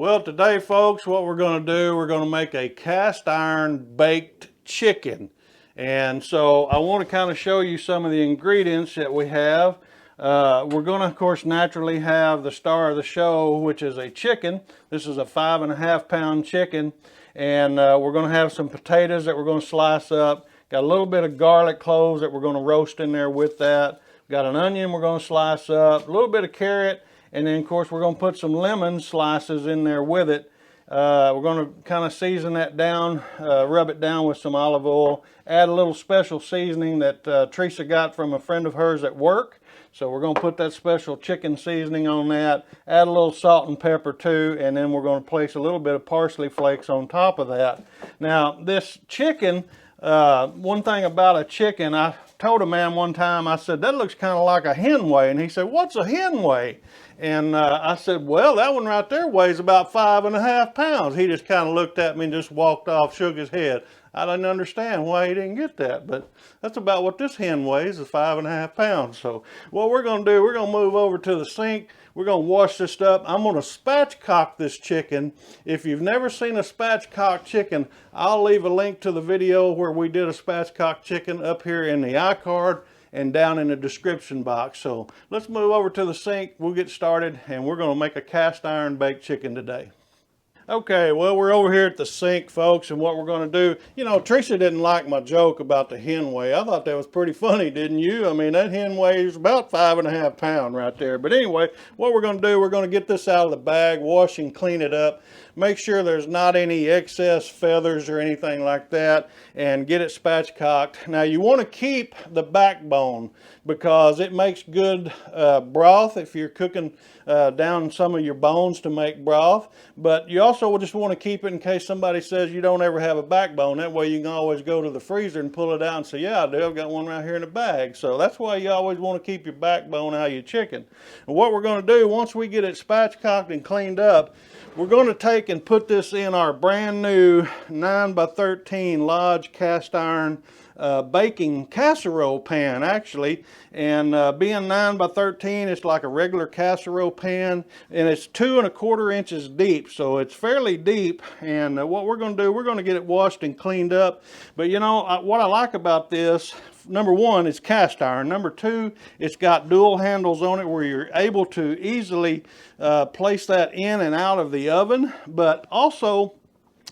Well, today, folks, what we're going to do, we're going to make a cast iron baked chicken. And so I want to kind of show you some of the ingredients that we have. We're going to, of course, naturally have the star of the show, which is a chicken. This is a 5.5 pound chicken. And we're going to have some potatoes that we're going to slice up. Got a little bit of garlic cloves that we're going to roast in there with that. Got an onion we're going to slice up, a little bit of carrot, and then of course we're going to put some lemon slices in there with it. We're going to kind of season that down, rub it down with some olive oil, add a little special seasoning that Teresa got from a friend of hers at work. So we're going to put that special chicken seasoning on that, add a little salt and pepper too, and then we're going to place a little bit of parsley flakes on top of that. Now this chicken, one thing about a chicken, I told a man one time, I said, that looks kind of like a hen weigh. And he said, what's a hen weigh? And I said, well, that one right there weighs about 5.5 pounds. He just kind of looked at me and just walked off, shook his head. I didn't understand why he didn't get that, but that's about what this hen weighs, is 5.5 pounds. So what we're going to do, we're going to move over to the sink. We're going to wash this up. I'm going to spatchcock this chicken. If you've never seen a spatchcock chicken, I'll leave a link to the video where we did a spatchcock chicken up here in the iCard and down in the description box. So let's move over to the sink. We'll get started, and we're going to make a cast iron baked chicken today. Okay, well, we're over here at the sink, folks, and what we're going to do, you know, Teresa didn't like my joke about the hen weigh. I thought that was pretty funny, didn't you? I mean, that hen weighs about 5.5 pounds right there. But anyway, what we're going to do, we're going to get this out of the bag, wash and clean it up, make sure there's not any excess feathers or anything like that, and get it spatchcocked. Now, you want to keep the backbone because it makes good broth if you're cooking down some of your bones to make broth. But you also will just want to keep it in case somebody says you don't ever have a backbone. That way you can always go to the freezer and pull it out and say, yeah, I do. I've got one right here in the bag. So that's why you always want to keep your backbone out of your chicken. And what we're going to do, once we get it spatchcocked and cleaned up, we're going to take and put this in our brand new 9x13 Lodge cast iron baking casserole pan, actually. And being 9x13, it's like a regular casserole pan, and it's 2¼ inches deep, so it's fairly deep. And what we're going to do, we're going to get it washed and cleaned up. But you know, what I like about this, number one, it's cast iron. Number two, it's got dual handles on it where you're able to easily place that in and out of the oven. But also,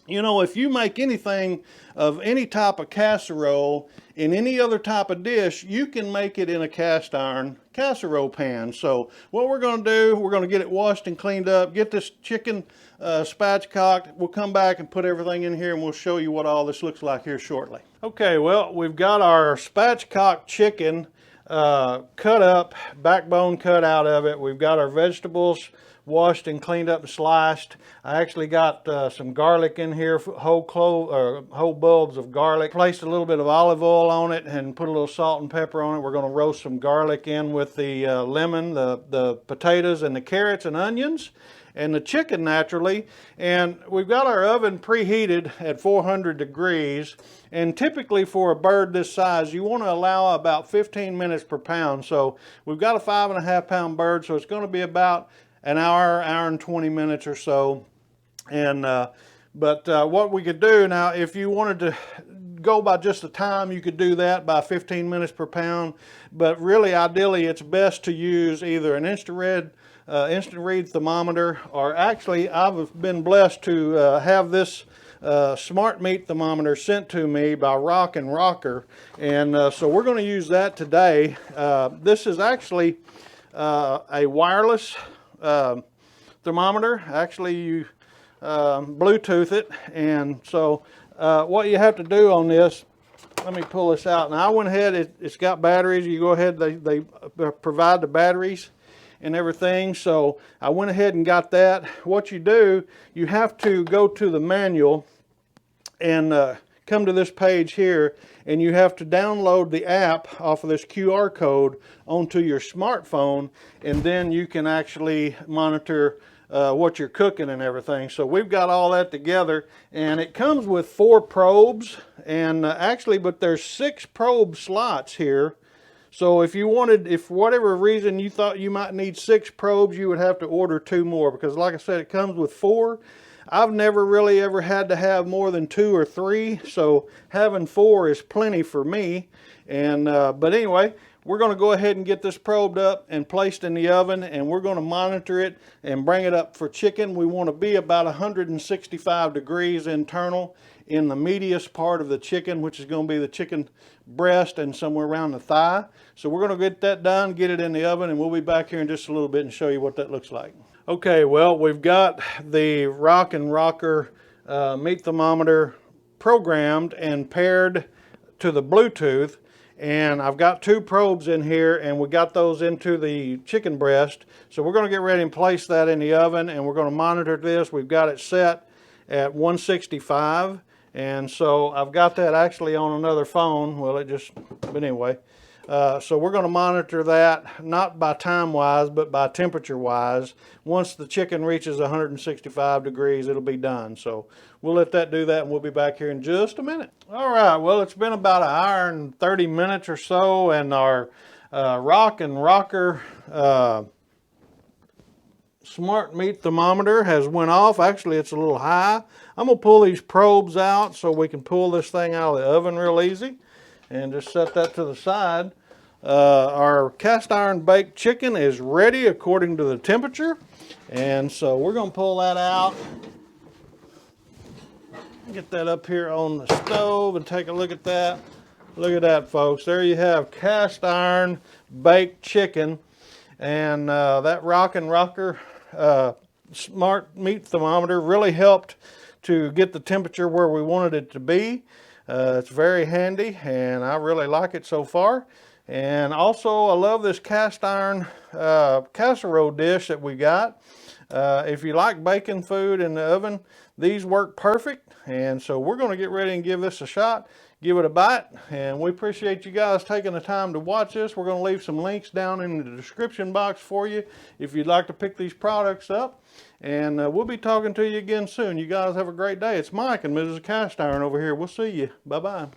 you know, if you make anything of any type of casserole in any other type of dish, you can make it in a cast iron casserole pan. So what we're going to do, we're going to get it washed and cleaned up, get this chicken spatchcocked. We'll come back and put everything in here, and we'll show you what all this looks like here shortly. Okay, well, we've got our spatchcocked chicken cut up, backbone cut out of it. We've got our vegetables washed and cleaned up and sliced. I actually got some garlic in here, whole bulbs of garlic. Placed a little bit of olive oil on it and put a little salt and pepper on it. We're going to roast some garlic in with the lemon, the potatoes, and the carrots and onions, and the chicken naturally. And we've got our oven preheated at 400 degrees. And typically for a bird this size, you want to allow about 15 minutes per pound. So we've got a 5.5 pound bird, so it's going to be about an hour and 20 minutes or so. And what we could do now, if you wanted to go by just the time, you could do that by 15 minutes per pound. But really, ideally, it's best to use either an instant read thermometer, or actually, I've been blessed to have this smart meat thermometer sent to me by Rock and Rocker, and so we're going to use that today. This is actually a wireless thermometer. Actually, you Bluetooth it, and so what you have to do on this, let me pull this out. Now I went ahead, it's got batteries. You go ahead, they provide the batteries and everything, so I went ahead and got that. What you do, you have to go to the manual and come to this page here, and you have to download the app off of this QR code onto your smartphone, and then you can actually monitor what you're cooking and everything. So we've got all that together, and it comes with 4 probes, and but there's 6 probe slots here. So if you wanted, if for whatever reason you thought you might need 6 probes, you would have to order 2 more, because like I said, it comes with 4. I've never really ever had to have more than 2 or 3, so having 4 is plenty for me. And but anyway, we're going to go ahead and get this probed up and placed in the oven, and we're going to monitor it and bring it up for chicken. We want to be about 165 degrees internal in the meatiest part of the chicken, which is going to be the chicken breast and somewhere around the thigh. So we're going to get that done, get it in the oven, and we'll be back here in just a little bit and show you what that looks like. Okay, well, we've got the Rock and Rocker meat thermometer programmed and paired to the Bluetooth, and I've got 2 probes in here, and we got those into the chicken breast. So we're going to get ready and place that in the oven, and we're going to monitor this. We've got it set at 165, and so I've got that actually on another phone. Well, but anyway. So we're going to monitor that, not by time wise, but by temperature wise. Once the chicken reaches 165 degrees, it'll be done. So we'll let that do that, and we'll be back here in just a minute. All right, well, it's been about 1 hour and 30 minutes or so, and our Rock and Rocker smart meat thermometer has went off. Actually, it's a little high. I'm going to pull these probes out so we can pull this thing out of the oven real easy, and just set that to the side. Our cast iron baked chicken is ready according to the temperature, and so we're going to pull that out, get that up here on the stove and take a look at that. Look at that, folks. There you have cast iron baked chicken, and that Rock and Rocker smart meat thermometer really helped to get the temperature where we wanted it to be. It's very handy, and I really like it so far. And also, I love this cast iron casserole dish that we got. If you like baking food in the oven, these work perfect. And so we're going to get ready and give this a shot, give it a bite. And we appreciate you guys taking the time to watch this. We're going to leave some links down in the description box for you if you'd like to pick these products up. And we'll be talking to you again soon. You guys have a great day. It's Mike and Mrs. Cast Iron over here. We'll see you. Bye-bye.